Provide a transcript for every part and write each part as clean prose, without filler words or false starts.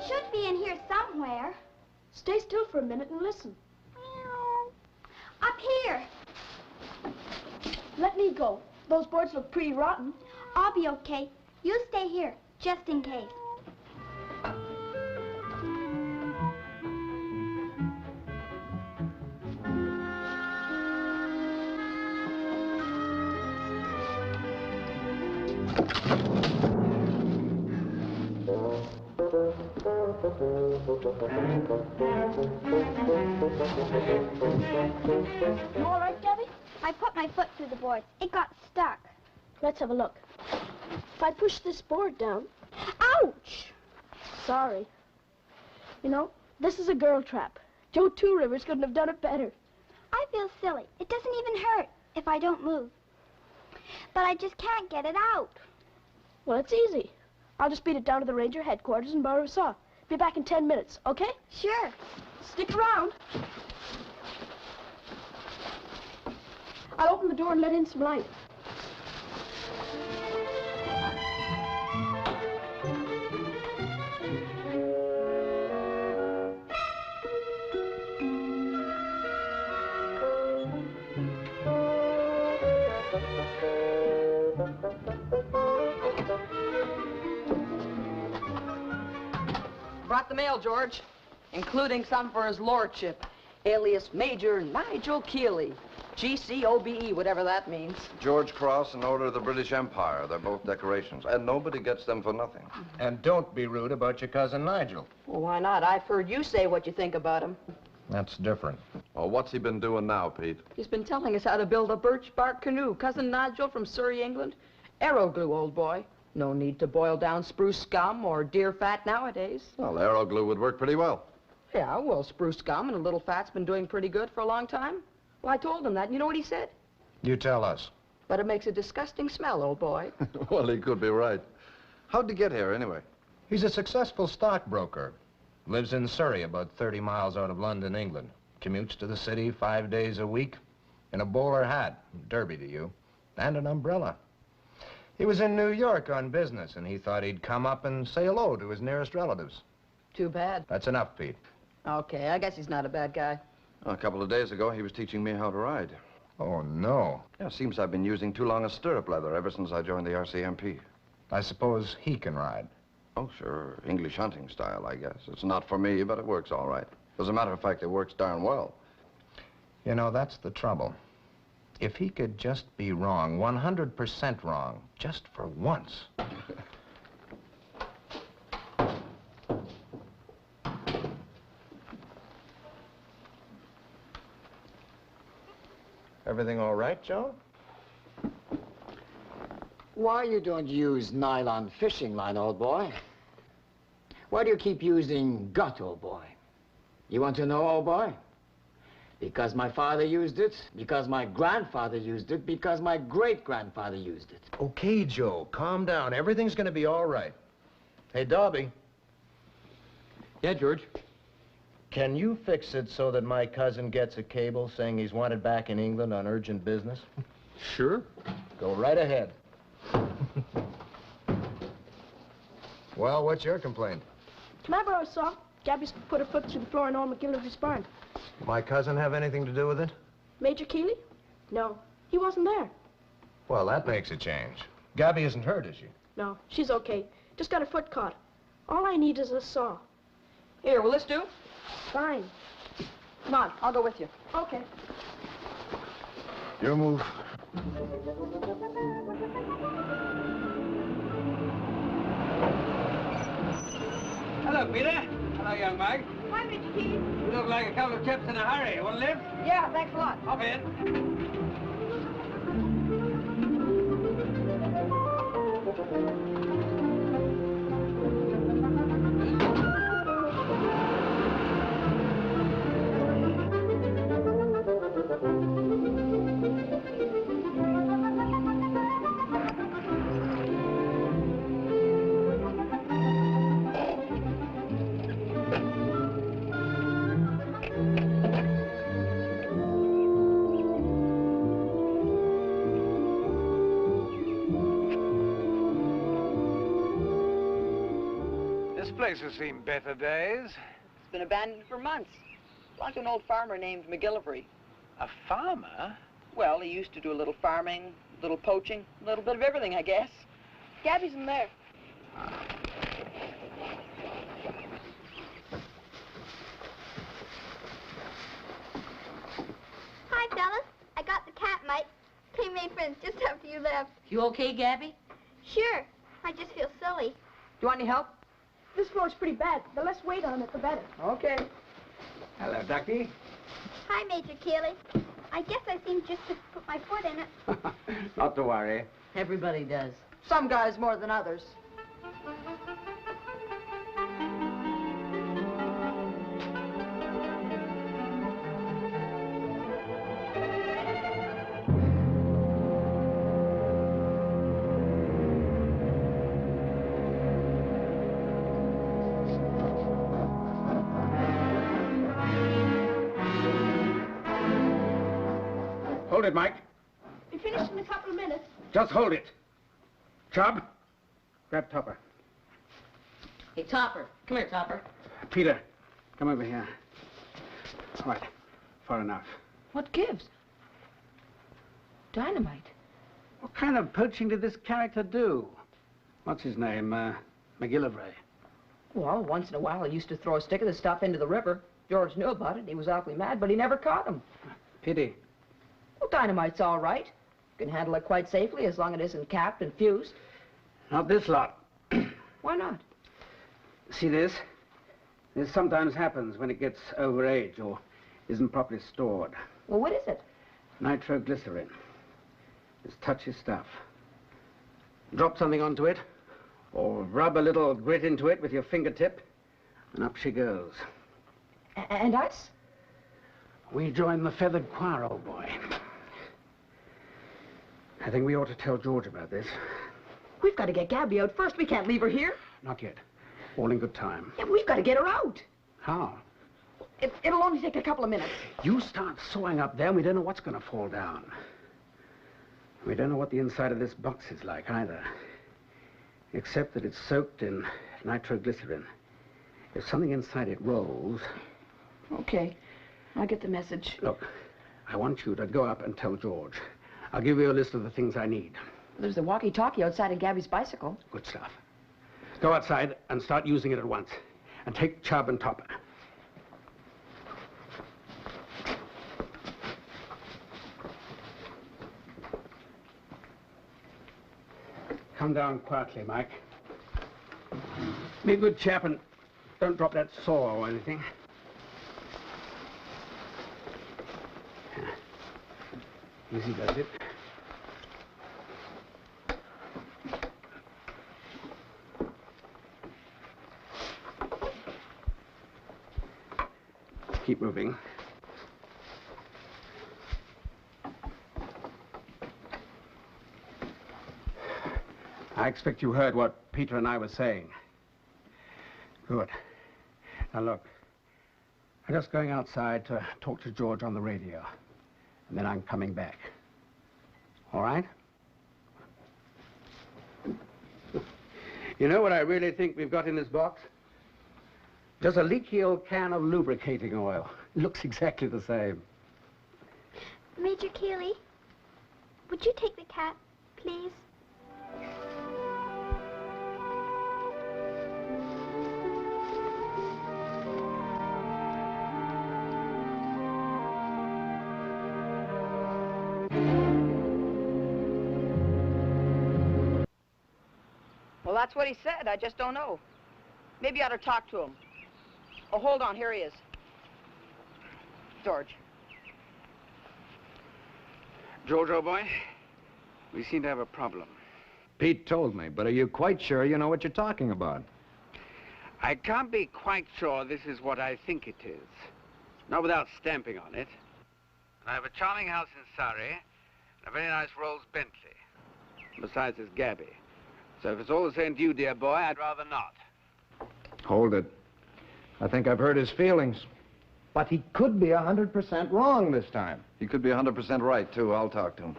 should be in here somewhere. Stay still for a minute and listen. Up here. Let me go. Those boards look pretty rotten. I'll be okay. You stay here, just in case. You all right, Gabby? I put my foot through the boards. It got stuck. Let's have a look. If I push this board down... Ouch! Sorry. You know, this is a girl trap. Joe Two Rivers couldn't have done it better. I feel silly. It doesn't even hurt if I don't move. But I just can't get it out. Well, it's easy. I'll just beat it down to the ranger headquarters and borrow a saw. Be back in 10 minutes, okay? Sure. Stick around. I'll open the door and let in some light. Brought the mail, George, including some for his lordship, alias Major Nigel Keeley. G-C-O-B-E, whatever that means. George Cross and Order of the British Empire. They're both decorations, and nobody gets them for nothing. And don't be rude about your cousin Nigel. Well, why not? I've heard you say what you think about him. That's different. Oh, what's he been doing now, Pete? He's been telling us how to build a birch bark canoe. Cousin Nigel from Surrey, England. Aero glue, old boy. No need to boil down spruce gum or deer fat nowadays. Well, aero glue would work pretty well. Yeah, well, spruce gum and a little fat's been doing pretty good for a long time. Well, I told him that, and you know what he said? You tell us. But it makes a disgusting smell, old boy. Well, he could be right. How'd he get here, anyway? He's a successful stockbroker. Lives in Surrey, about 30 miles out of London, England. Commutes to the city 5 days a week in a bowler hat, derby to you, and an umbrella. He was in New York on business, and he thought he'd come up and say hello to his nearest relatives. Too bad. That's enough, Pete. Okay, I guess he's not a bad guy. A couple of days ago, he was teaching me how to ride. Oh, no. Yeah, seems I've been using too long a stirrup leather ever since I joined the RCMP. I suppose he can ride. Oh, sure. English hunting style, I guess. It's not for me, but it works all right. As a matter of fact, it works darn well. You know, that's the trouble. If he could just be wrong, 100% wrong, just for once. Everything all right, Joe? Why you don't use nylon fishing line, old boy? Why do you keep using gut, old boy? You want to know, old boy? Because my father used it, because my grandfather used it, because my great-grandfather used it. Okay, Joe, calm down. Everything's gonna be all right. Hey, Dobby. Yeah, George? Can you fix it so that my cousin gets a cable saying he's wanted back in England on urgent business? Sure. Go right ahead. Well, what's your complaint? Can I borrow a saw? Gabby's put her foot through the floor in old McGillicuddy's barn. My cousin have anything to do with it? Major Keeley? No, he wasn't there. Well, that makes a change. Gabby isn't hurt, is she? No, she's okay. Just got her foot caught. All I need is a saw. Here, will this do? Fine. Come on, I'll go with you. Okay. Your move. Hello, Peter. Hello, young Mike. Hi, Mr. Keith. You look like a couple of chaps in a hurry. You want to live? Yeah, thanks a lot. Hop in. This place has seen better days. It's been abandoned for months. Belonged to an old farmer named McGillivray. A farmer? Well, he used to do a little farming, a little poaching, a little bit of everything, I guess. Gabby's in there. Hi, fellas. I got the cat, Mike. Came made friends just after you left. You okay, Gabby? Sure. I just feel silly. Do you want any help? This floor's pretty bad. The less weight on it, the better. Okay. Hello, Ducky. Hi, Major Keeley. I guess I seem just to put my foot in it. Not to worry. Everybody does. Some guys more than others. Hold it, Mike. Be finished in a couple of minutes. Just hold it. Chubb, grab Topper. Hey, Topper. Come here, Topper. Peter, come over here. All right, far enough. What gives? Dynamite. What kind of poaching did this character do? What's his name? McGillivray. Well, once in a while he used to throw a stick of the stuff into the river. George knew about it. He was awfully mad, but he never caught him. Pity. Well, dynamite's all right. You can handle it quite safely as long as it isn't capped and fused. Not this lot. Why not? See this? This sometimes happens when it gets overaged or isn't properly stored. Well, what is it? Nitroglycerin. It's touchy stuff. Drop something onto it, or rub a little grit into it with your fingertip, and up she goes. And us? We join the feathered choir, old boy. I think we ought to tell George about this. We've got to get Gabby out first. We can't leave her here. Not yet. All in good time. Yeah, we've got to get her out. How? It'll only take a couple of minutes. You start sawing up there, and we don't know what's going to fall down. We don't know what the inside of this box is like, either. Except that it's soaked in nitroglycerin. If something inside it rolls... Okay. I'll get the message. Look, I want you to go up and tell George. I'll give you a list of the things I need. There's the walkie-talkie outside of Gabby's bicycle. Good stuff. Go outside and start using it at once. And take Chubb and Topper. Come down quietly, Mike. Be a good chap and don't drop that saw or anything. Easy does it. Keep moving. I expect you heard what Peter and I were saying. Good. Now look, I'm just going outside to talk to George on the radio. And then I'm coming back. All right? You know what I really think we've got in this box? Just a leaky old can of lubricating oil. It looks exactly the same. Major Keeley, would you take the cat, please? Well, that's what he said. I just don't know. Maybe I ought to talk to him. Oh, hold on. Here he is. George. George, old boy, we seem to have a problem. Pete told me, but are you quite sure you know what you're talking about? I can't be quite sure this is what I think it is. Not without stamping on it. I have a charming house in Surrey and a very nice Rolls Bentley. Besides, there's Gabby. So if it's all the same to you, dear boy, I'd rather not. Hold it. I think I've hurt his feelings. But he could be 100% wrong this time. He could be 100% right, too. I'll talk to him.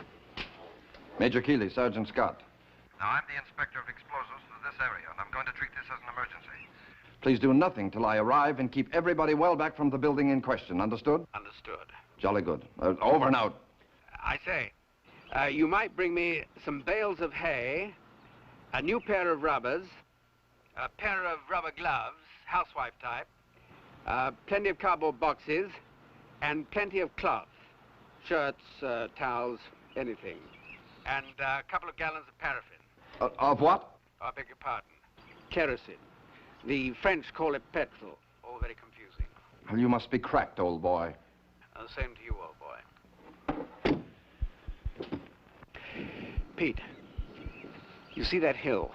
Major Keeley, Sergeant Scott. Now, I'm the inspector of explosives for this area, and I'm going to treat this as an emergency. Please do nothing till I arrive and keep everybody well back from the building in question. Understood? Understood. Jolly good. Over and out. I say, you might bring me some bales of hay, a new pair of rubbers, a pair of rubber gloves, housewife type, plenty of cardboard boxes, and plenty of cloth. Shirts, towels, anything. And a couple of gallons of paraffin. Of what? I beg your pardon. Kerosene. The French call it petrol. All very confusing. Well, you must be cracked, old boy. Same to you, old boy. Pete, you see that hill?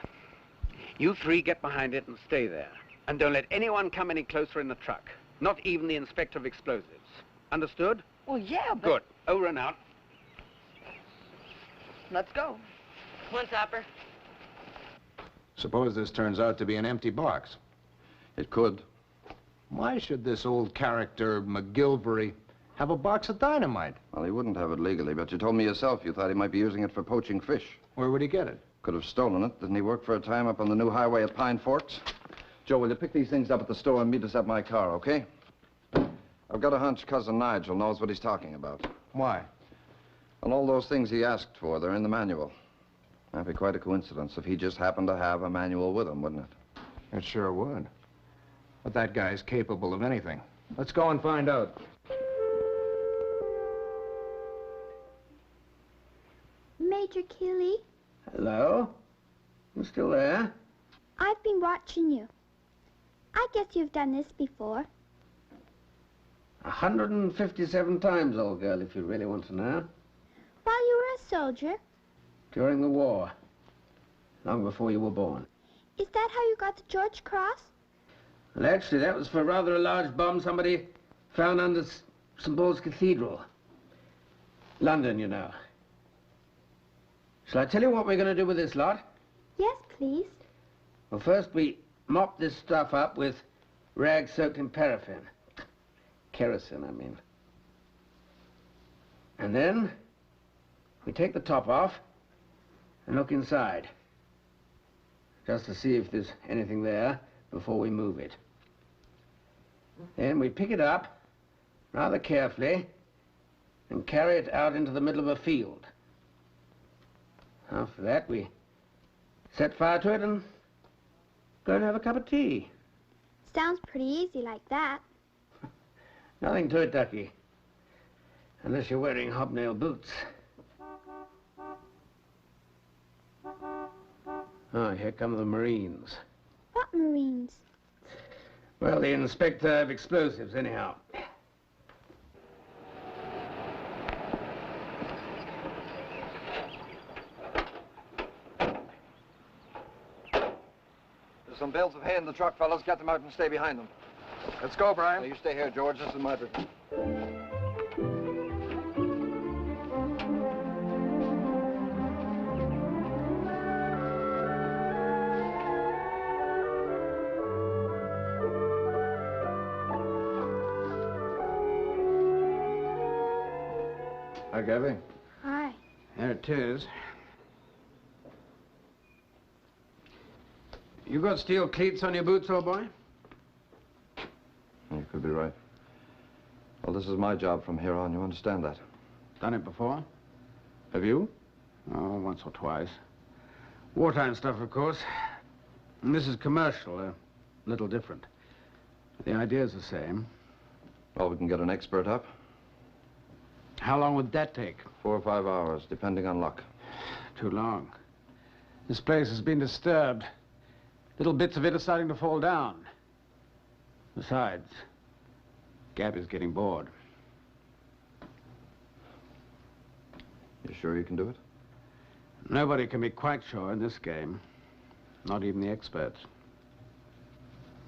You three get behind it and stay there. And don't let anyone come any closer in the truck. Not even the inspector of explosives. Understood? Well, yeah, but... Good. Over and out. Let's go. Come on, Topper. Suppose this turns out to be an empty box. It could. Why should this old character, McGilvery, have a box of dynamite? Well, he wouldn't have it legally, but you told me yourself you thought he might be using it for poaching fish. Where would he get it? Could have stolen it. Didn't he work for a time up on the new highway at Pine Forks? Joe, will you pick these things up at the store and meet us at my car, okay? I've got a hunch Cousin Nigel knows what he's talking about. Why? And all those things he asked for, they're in the manual. That'd be quite a coincidence if he just happened to have a manual with him, wouldn't it? It sure would. But that guy's capable of anything. Let's go and find out. Major Keeley, Hello? You still there? I've been watching you. I guess you've done this before. 157 times, old girl, if you really want to know. While you were a soldier. During the war. Long before you were born. Is that how you got the George Cross? Well, actually, that was for rather a large bomb somebody found under St. Paul's Cathedral. London, you know. Shall I tell you what we're going to do with this lot? Yes, please. Well, first we mop this stuff up with rags soaked in paraffin. Kerosene, I mean. And then we take the top off and look inside. Just to see if there's anything there before we move it. Then we pick it up rather carefully and carry it out into the middle of a field. After that, we set fire to it and go and have a cup of tea. Sounds pretty easy like that. Nothing to it, Ducky. Unless you're wearing hobnail boots. Oh, here come the Marines. What Marines? Well, the inspector of explosives, anyhow. There's some bales of hay in the truck, fellas. Get them out and stay behind them. Let's go, Brian. Now, you stay here, George. This is my business. Hi, Gabby. Hi. There it is. You got steel cleats on your boots, old boy? You could be right. Well, this is my job from here on. You understand that? Done it before? Have you? Oh, once or twice. Wartime stuff, of course. And this is commercial, a little different. The idea's the same. Well, we can get an expert up. How long would that take? 4 or 5 hours, depending on luck. Too long. This place has been disturbed. Little bits of it are starting to fall down. Besides, Gabby's getting bored. You sure you can do it? Nobody can be quite sure in this game. Not even the experts.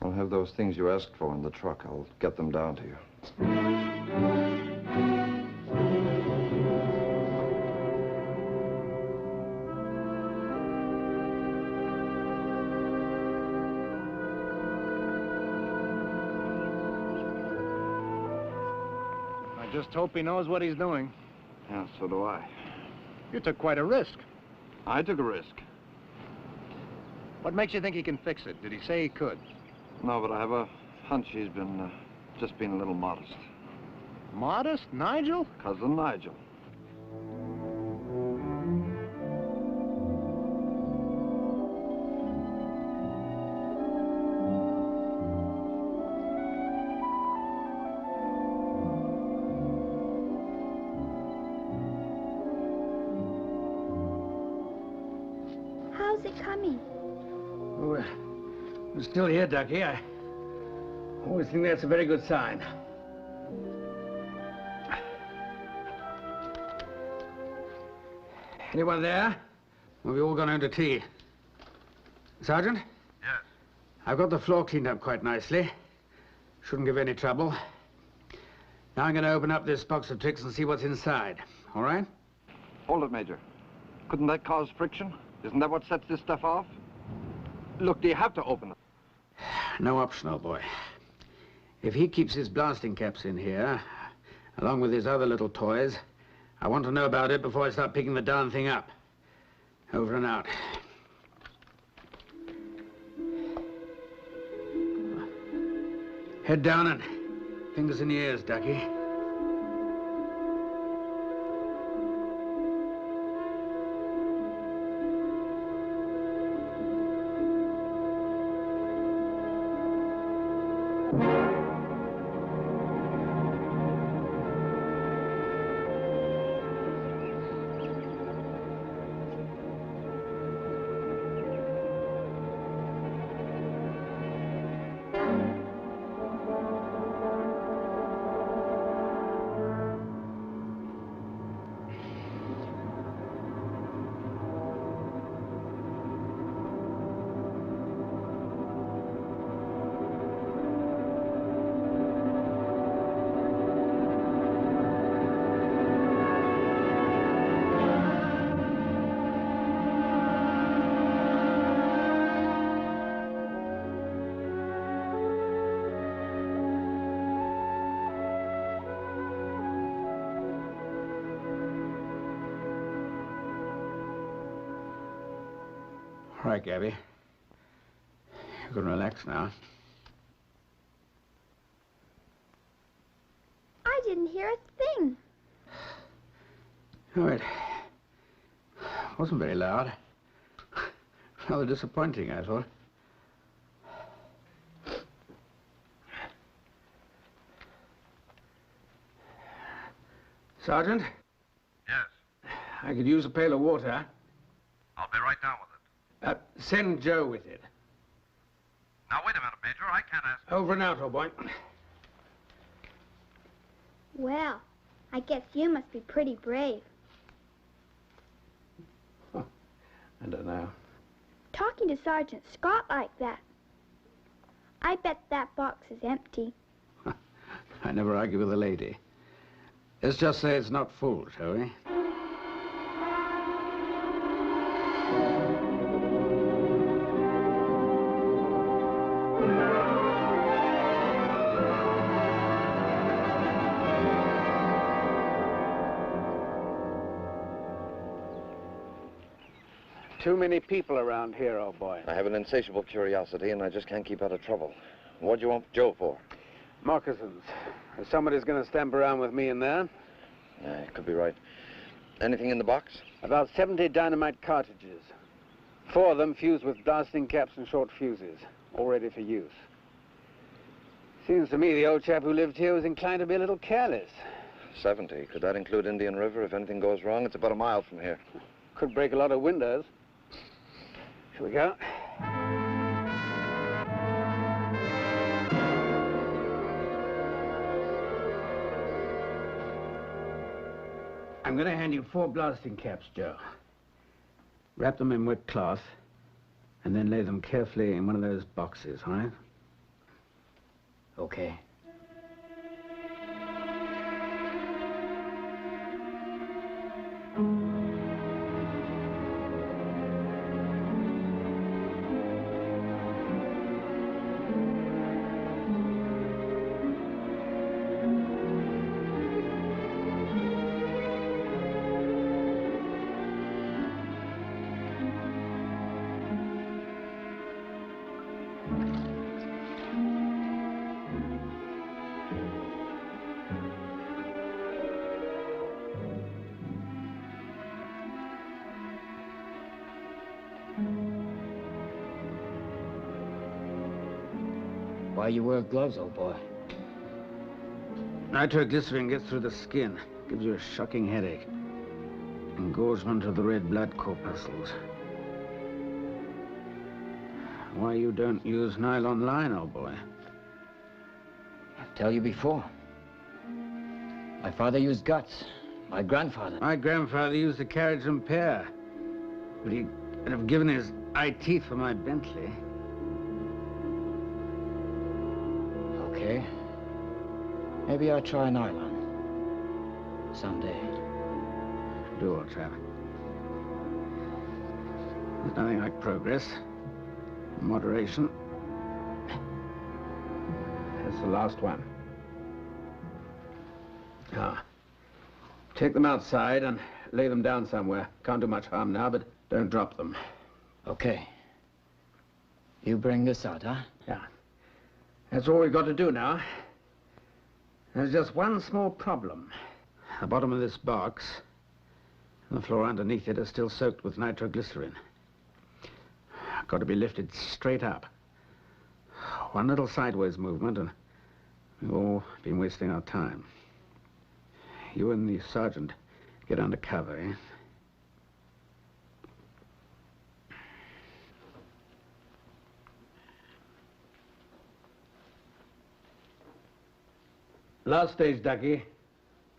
I'll have those things you asked for in the truck. I'll get them down to you. I just hope he knows what he's doing. Yeah, so do I. You took quite a risk. I took a risk. What makes you think he can fix it? Did he say he could? No, but I have a hunch he's been just being a little modest. Modest, Nigel? Cousin Nigel. How's it coming? Oh, we're still here, Ducky. I always think that's a very good sign. Anyone there? Well, we all gone home to tea. Sergeant? Yes. I've got the floor cleaned up quite nicely. Shouldn't give any trouble. Now I'm going to open up this box of tricks and see what's inside. All right? Hold it, Major. Couldn't that cause friction? Isn't that what sets this stuff off? Look, do you have to open it? No option, old boy. If he keeps his blasting caps in here, along with his other little toys, I want to know about it before I start picking the darn thing up. Over and out. Head down and fingers in the ears, Ducky. All right, Gabby. You can relax now. I didn't hear a thing. Oh, it wasn't very loud. Rather disappointing, I thought. Sergeant? Yes. I could use a pail of water. I'll be right down with it. Send Joe with it. Now, wait a minute, Major. I can't ask... Over and out, old boy. Well, I guess you must be pretty brave. I don't know. Talking to Sergeant Scott like that. I bet that box is empty. I never argue with a lady. Let's just say it's not full, shall we? Too many people around here, old boy. I have an insatiable curiosity, and I just can't keep out of trouble. What do you want Joe for? Moccasins. If somebody's going to stamp around with me in there. Yeah, you could be right. Anything in the box? About 70 dynamite cartridges. 4 of them fused with blasting caps and short fuses, all ready for use. Seems to me the old chap who lived here was inclined to be a little careless. 70. Could that include Indian River if anything goes wrong? It's about a mile from here. Could break a lot of windows. Shall we go? I'm going to hand you 4 blasting caps, Joe. Wrap them in wet cloth, and then lay them carefully in one of those boxes, all right? Okay. Why you wear gloves, old boy? Nitroglycerin gets through the skin, gives you a shocking headache. Engorgement of the red blood corpuscles. Why you don't use nylon line, old boy? I'll tell you before. My father used guts. My grandfather. My grandfather used a carriage and pair. But he'd have given his eye teeth for my Bentley. Okay. Maybe I'll try nylon. Someday. Do, old chap. There's nothing like progress. Moderation. That's the last one. Now, take them outside and lay them down somewhere. Can't do much harm now, but don't drop them. Okay. You bring this out, huh? Yeah. That's all we've got to do now. There's just one small problem. The bottom of this box and the floor underneath it are still soaked with nitroglycerin. Got to be lifted straight up. One little sideways movement and we've all been wasting our time. You and the sergeant get under cover, eh? Last stage, Ducky.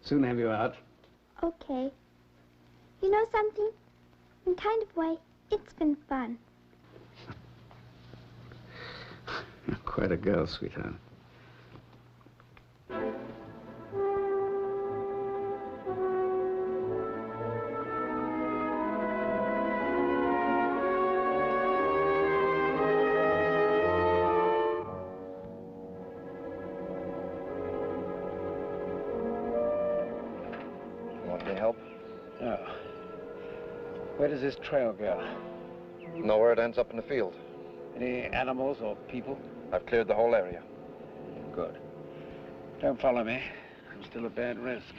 Soon have you out. Okay. You know something? In kind of way, it's been fun. You're quite a girl, sweetheart. Want any help? No. Where does this trail go? Nowhere, it ends up in the field. Any animals or people? I've cleared the whole area. Good. Don't follow me. I'm still a bad risk.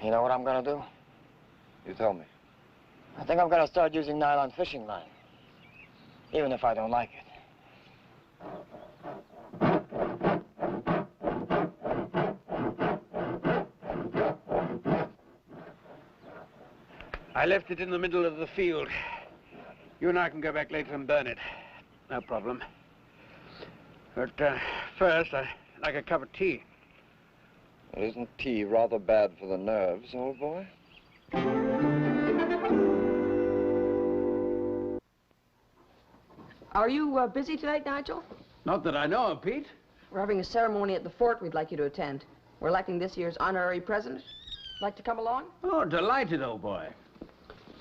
You know what I'm gonna do? You tell me. I think I'm gonna start using nylon fishing line. Even if I don't like it. I left it in the middle of the field. You and I can go back later and burn it. No problem. But first, I'd like a cup of tea. Isn't tea rather bad for the nerves, old boy? Are you busy tonight, Nigel? Not that I know of, Pete. We're having a ceremony at the fort we'd like you to attend. We're electing this year's honorary president. Like to come along? Oh, delighted, old boy.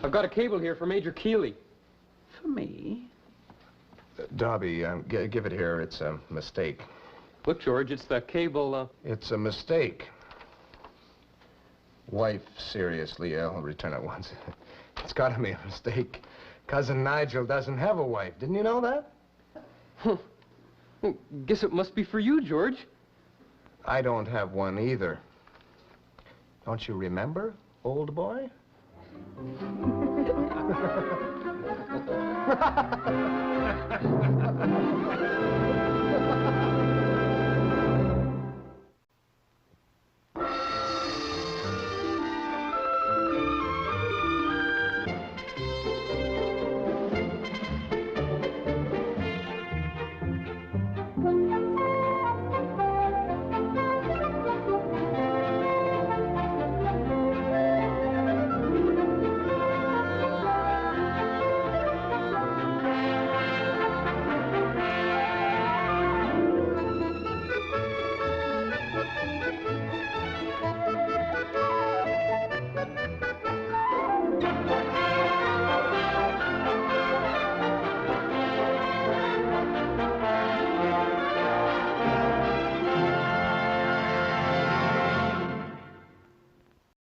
I've got a cable here for Major Keeley. For me? Darby, give it here. It's a mistake. Look, George, it's the cable, It's a mistake. Wife seriously ill. Return at once. It's got to be a mistake. Cousin Nigel doesn't have a wife. Didn't you know that? Well, guess it must be for you, George. I don't have one either. Don't you remember, old boy?